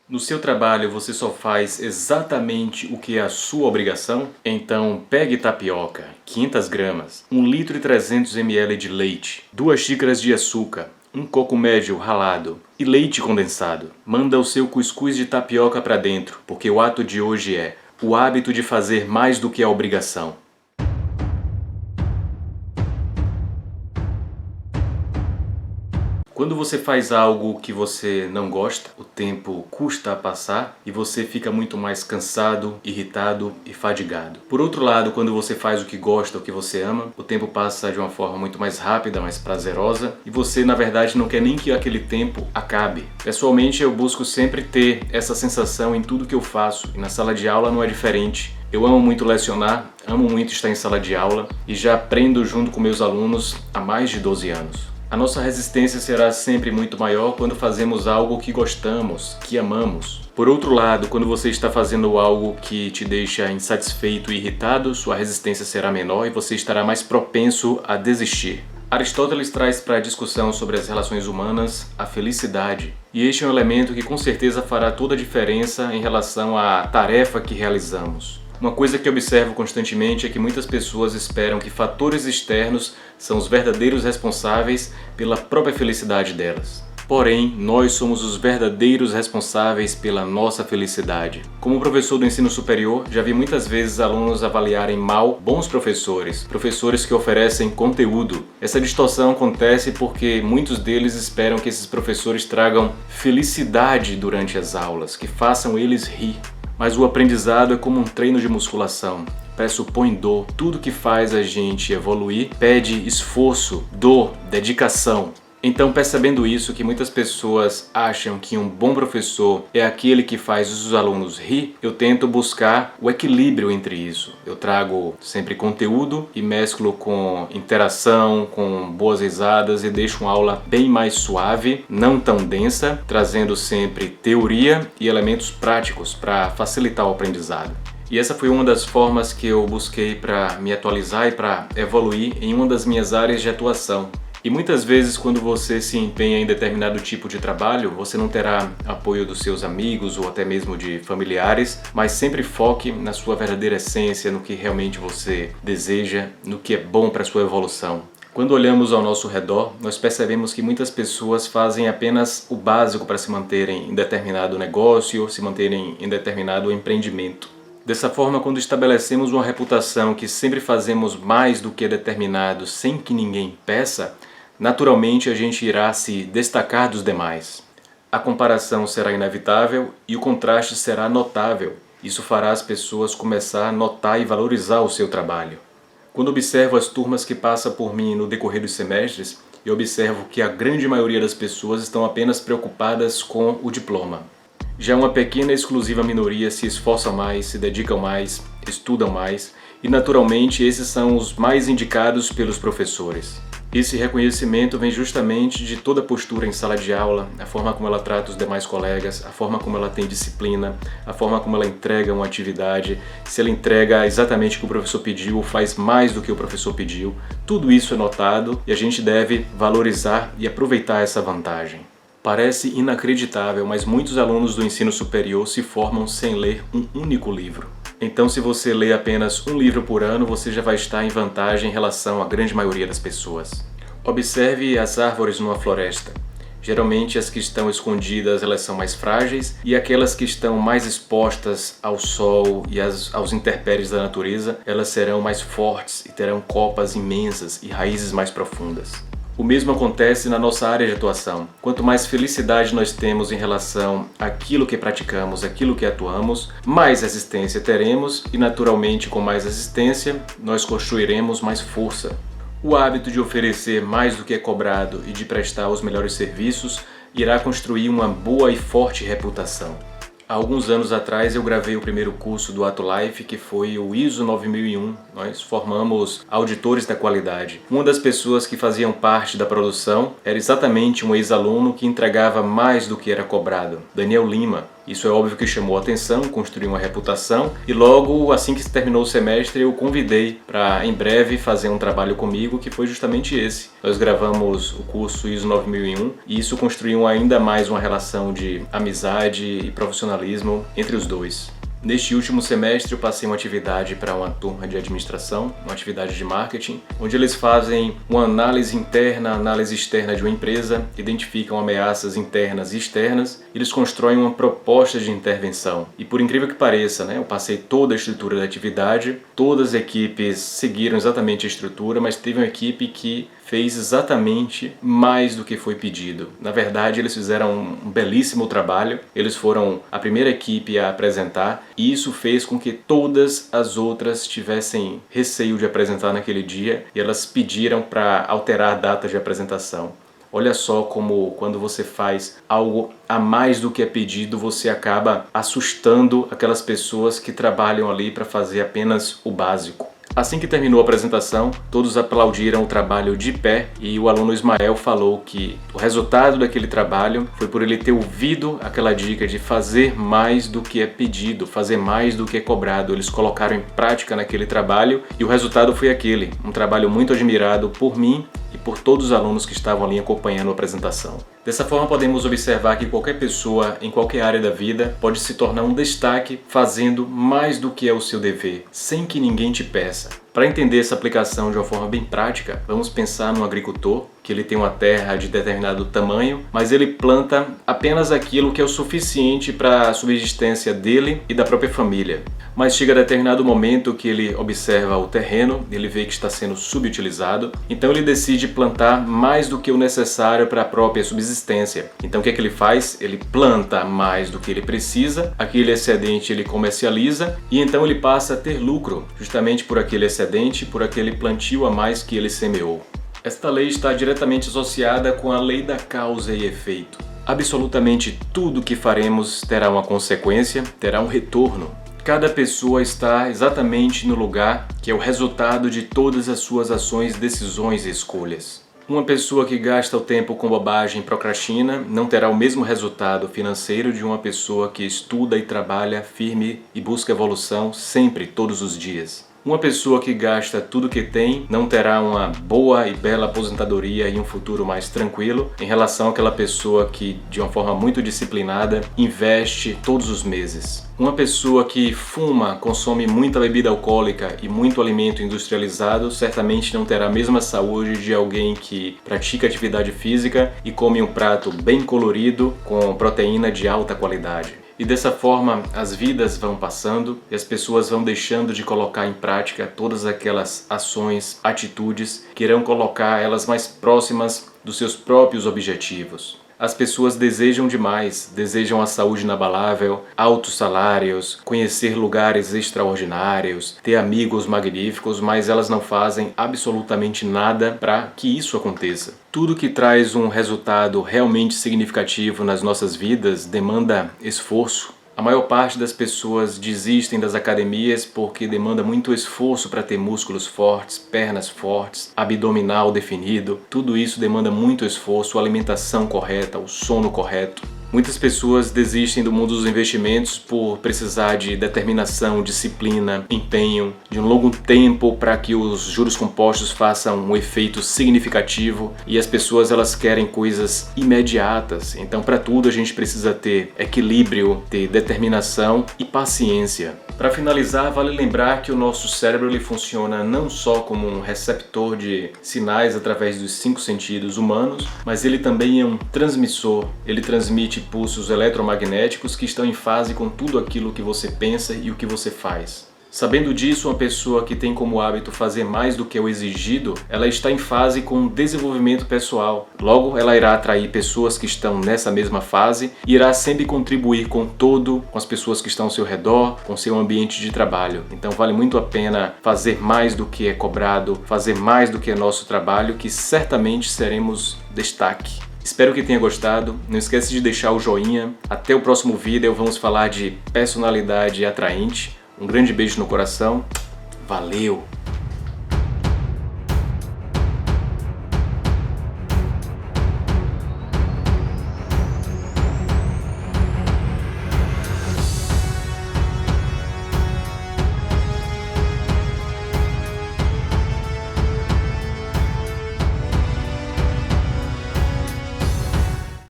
No seu trabalho você só faz exatamente o que é a sua obrigação? Então pegue tapioca, 500 gramas, 1 litro e 300 ml de leite, 2 xícaras de açúcar, um coco médio ralado e leite condensado. Manda o seu cuscuz de tapioca para dentro, porque o ato de hoje é o hábito de fazer mais do que a obrigação. Quando você faz algo que você não gosta, o tempo custa a passar e você fica muito mais cansado, irritado e fadigado. Por outro lado, quando você faz o que gosta, o que você ama, o tempo passa de uma forma muito mais rápida, mais prazerosa e você, na verdade, não quer nem que aquele tempo acabe. Pessoalmente, eu busco sempre ter essa sensação em tudo que eu faço e na sala de aula não é diferente. Eu amo muito lecionar, amo muito estar em sala de aula e já aprendo junto com meus alunos há mais de 12 anos. A nossa resistência será sempre muito maior quando fazemos algo que gostamos, que amamos. Por outro lado, quando você está fazendo algo que te deixa insatisfeito e irritado, sua resistência será menor e você estará mais propenso a desistir. Aristóteles traz para a discussão sobre as relações humanas a felicidade. E este é um elemento que com certeza fará toda a diferença em relação à tarefa que realizamos. Uma coisa que observo constantemente é que muitas pessoas esperam que fatores externos são os verdadeiros responsáveis pela própria felicidade delas. Porém, nós somos os verdadeiros responsáveis pela nossa felicidade. Como professor do ensino superior, já vi muitas vezes alunos avaliarem mal bons professores, professores que oferecem conteúdo. Essa distorção acontece porque muitos deles esperam que esses professores tragam felicidade durante as aulas, que façam eles rir. Mas o aprendizado é como um treino de musculação. Pressupõe dor. Tudo que faz a gente evoluir pede esforço, dor, dedicação. Então, percebendo isso, que muitas pessoas acham que um bom professor é aquele que faz os alunos rir, eu tento buscar o equilíbrio entre isso. Eu trago sempre conteúdo e mesclo com interação, com boas risadas e deixo uma aula bem mais suave, não tão densa, trazendo sempre teoria e elementos práticos para facilitar o aprendizado. E essa foi uma das formas que eu busquei para me atualizar e para evoluir em uma das minhas áreas de atuação. E muitas vezes quando você se empenha em determinado tipo de trabalho, você não terá apoio dos seus amigos ou até mesmo de familiares, mas sempre foque na sua verdadeira essência, no que realmente você deseja, no que é bom para a sua evolução. Quando olhamos ao nosso redor, nós percebemos que muitas pessoas fazem apenas o básico para se manterem em determinado negócio ou se manterem em determinado empreendimento. Dessa forma, quando estabelecemos uma reputação que sempre fazemos mais do que é determinado sem que ninguém peça, naturalmente a gente irá se destacar dos demais. A comparação será inevitável e o contraste será notável. Isso fará as pessoas começar a notar e valorizar o seu trabalho. Quando observo as turmas que passam por mim no decorrer dos semestres, eu observo que a grande maioria das pessoas estão apenas preocupadas com o diploma. Já uma pequena e exclusiva minoria se esforça mais, se dedicam mais, estudam mais e naturalmente esses são os mais indicados pelos professores. Esse reconhecimento vem justamente de toda a postura em sala de aula, a forma como ela trata os demais colegas, a forma como ela tem disciplina, a forma como ela entrega uma atividade, se ela entrega exatamente o que o professor pediu ou faz mais do que o professor pediu. Tudo isso é notado e a gente deve valorizar e aproveitar essa vantagem. Parece inacreditável, mas muitos alunos do ensino superior se formam sem ler um único livro. Então, se você lê apenas um livro por ano, você já vai estar em vantagem em relação à grande maioria das pessoas. Observe as árvores numa floresta. Geralmente as que estão escondidas elas são mais frágeis e aquelas que estão mais expostas ao sol e aos intempéries da natureza, elas serão mais fortes e terão copas imensas e raízes mais profundas. O mesmo acontece na nossa área de atuação. Quanto mais felicidade nós temos em relação àquilo que praticamos, àquilo que atuamos, mais resistência teremos e, naturalmente, com mais resistência, nós construiremos mais força. O hábito de oferecer mais do que é cobrado e de prestar os melhores serviços irá construir uma boa e forte reputação. Há alguns anos atrás eu gravei o primeiro curso do Atulife, que foi o ISO 9001. Nós formamos auditores da qualidade. Uma das pessoas que faziam parte da produção era exatamente um ex-aluno que entregava mais do que era cobrado, Daniel Lima. Isso é óbvio que chamou a atenção, construiu uma reputação e logo assim que se terminou o semestre eu o convidei para em breve fazer um trabalho comigo, que foi justamente esse. Nós gravamos o curso ISO 9001 e isso construiu ainda mais uma relação de amizade e profissionalismo entre os dois. Neste último semestre eu passei uma atividade para uma turma de administração, uma atividade de marketing, onde eles fazem uma análise interna, análise externa de uma empresa, identificam ameaças internas e externas, e eles constroem uma proposta de intervenção. E por incrível que pareça, eu passei toda a estrutura da atividade, todas as equipes seguiram exatamente a estrutura, mas teve uma equipe que fez exatamente mais do que foi pedido. Na verdade, eles fizeram um belíssimo trabalho, eles foram a primeira equipe a apresentar e isso fez com que todas as outras tivessem receio de apresentar naquele dia e elas pediram para alterar a data de apresentação. Olha só como quando você faz algo a mais do que é pedido, você acaba assustando aquelas pessoas que trabalham ali para fazer apenas o básico. Assim que terminou a apresentação, todos aplaudiram o trabalho de pé e o aluno Ismael falou que o resultado daquele trabalho foi por ele ter ouvido aquela dica de fazer mais do que é pedido, fazer mais do que é cobrado. Eles colocaram em prática naquele trabalho e o resultado foi aquele, um trabalho muito admirado por mim e por todos os alunos que estavam ali acompanhando a apresentação. Dessa forma podemos observar que qualquer pessoa em qualquer área da vida pode se tornar um destaque fazendo mais do que é o seu dever, sem que ninguém te peça. Para entender essa aplicação de uma forma bem prática, vamos pensar num agricultor que ele tem uma terra de determinado tamanho, mas ele planta apenas aquilo que é o suficiente para a subsistência dele e da própria família. Mas chega a determinado momento que ele observa o terreno, ele vê que está sendo subutilizado, então ele decide plantar mais do que o necessário para a própria subsistência. Então o que é que ele faz? Ele planta mais do que ele precisa, aquele excedente ele comercializa e então ele passa a ter lucro, justamente por aquele excedente, por aquele plantio a mais que ele semeou. Esta lei está diretamente associada com a lei da causa e efeito. Absolutamente tudo que faremos terá uma consequência, terá um retorno. Cada pessoa está exatamente no lugar que é o resultado de todas as suas ações, decisões e escolhas. Uma pessoa que gasta o tempo com bobagem e procrastina não terá o mesmo resultado financeiro de uma pessoa que estuda e trabalha firme e busca evolução sempre, todos os dias. Uma pessoa que gasta tudo que tem não terá uma boa e bela aposentadoria e um futuro mais tranquilo em relação àquela pessoa que, de uma forma muito disciplinada, investe todos os meses. Uma pessoa que fuma, consome muita bebida alcoólica e muito alimento industrializado certamente não terá a mesma saúde de alguém que pratica atividade física e come um prato bem colorido com proteína de alta qualidade. E dessa forma as vidas vão passando e as pessoas vão deixando de colocar em prática todas aquelas ações, atitudes que irão colocar elas mais próximas dos seus próprios objetivos. As pessoas desejam demais, desejam a saúde inabalável, altos salários, conhecer lugares extraordinários, ter amigos magníficos, mas elas não fazem absolutamente nada para que isso aconteça. Tudo que traz um resultado realmente significativo nas nossas vidas demanda esforço. A maior parte das pessoas desistem das academias porque demanda muito esforço para ter músculos fortes, pernas fortes, abdominal definido. Tudo isso demanda muito esforço, alimentação correta, o sono correto. Muitas pessoas desistem do mundo dos investimentos por precisar de determinação, disciplina, empenho, de um longo tempo para que os juros compostos façam um efeito significativo e as pessoas elas querem coisas imediatas. Então para tudo a gente precisa ter equilíbrio, ter determinação e paciência. Para finalizar, vale lembrar que o nosso cérebro ele funciona não só como um receptor de sinais através dos 5 sentidos humanos, mas ele também é um transmissor. Ele transmite pulsos eletromagnéticos que estão em fase com tudo aquilo que você pensa e o que você faz. Sabendo disso, uma pessoa que tem como hábito fazer mais do que o exigido, ela está em fase com desenvolvimento pessoal. Logo, ela irá atrair pessoas que estão nessa mesma fase e irá sempre contribuir com as pessoas que estão ao seu redor, com seu ambiente de trabalho. Então vale muito a pena fazer mais do que é cobrado, fazer mais do que é nosso trabalho, que certamente seremos destaque. Espero que tenha gostado, não esqueça de deixar o joinha. Até o próximo vídeo, vamos falar de personalidade atraente. Um grande beijo no coração, valeu!